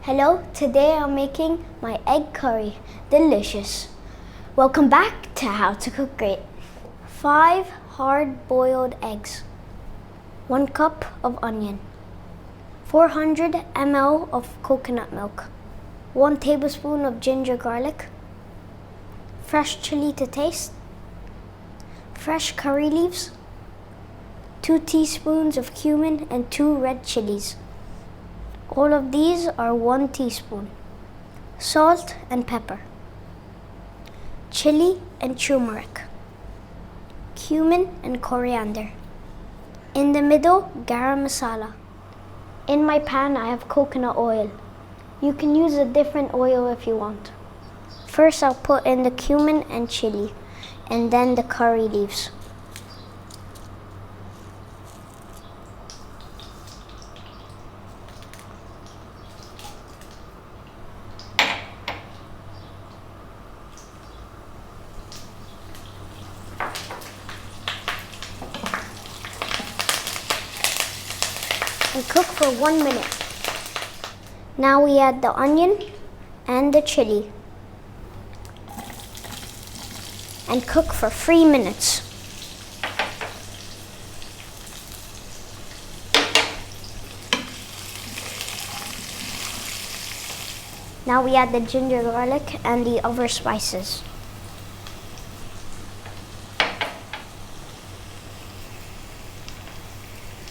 Hello, today I'm making my egg curry. Delicious. Welcome back to How to Cook Great. 5 hard-boiled eggs, 1 cup of onion, 400 ml of coconut milk, 1 tablespoon of ginger garlic, fresh chili to taste, fresh curry leaves, 2 teaspoons of cumin and 2 red chilies. All of these are 1 teaspoon. Salt and pepper, chili and turmeric, cumin and coriander. In the middle, garam masala. In my pan, I have coconut oil. You can use a different oil if you want. First, I'll put in the cumin and chili, and then the curry leaves. And cook for 1 minute. Now we add the onion and the chili and cook for 3 minutes. Now we add the ginger garlic and the other spices.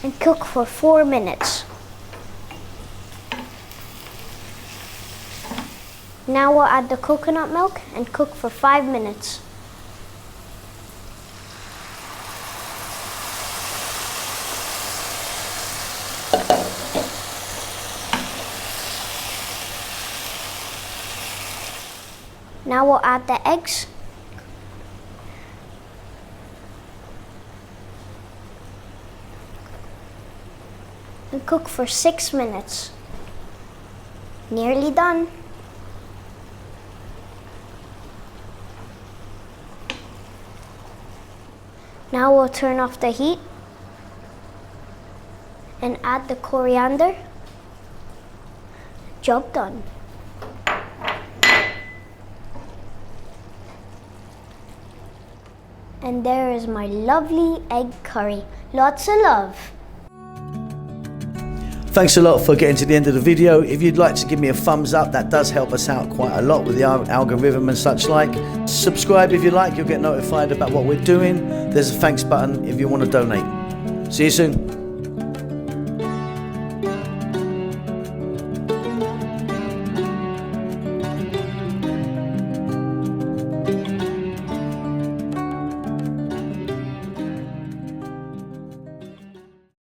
And cook for 4 minutes. Now we'll add the coconut milk and cook for 5 minutes. Now we'll add the eggs. And cook for 6 minutes. Nearly done. Now we'll turn off the heat and add the coriander. Job done. And there is my lovely egg curry. Lots of love. Thanks a lot for getting to the end of the video. If you'd like to give me a thumbs up, that does help us out quite a lot with the algorithm and such like. Subscribe if you like, you'll get notified about what we're doing. There's a thanks button if you want to donate. See you soon.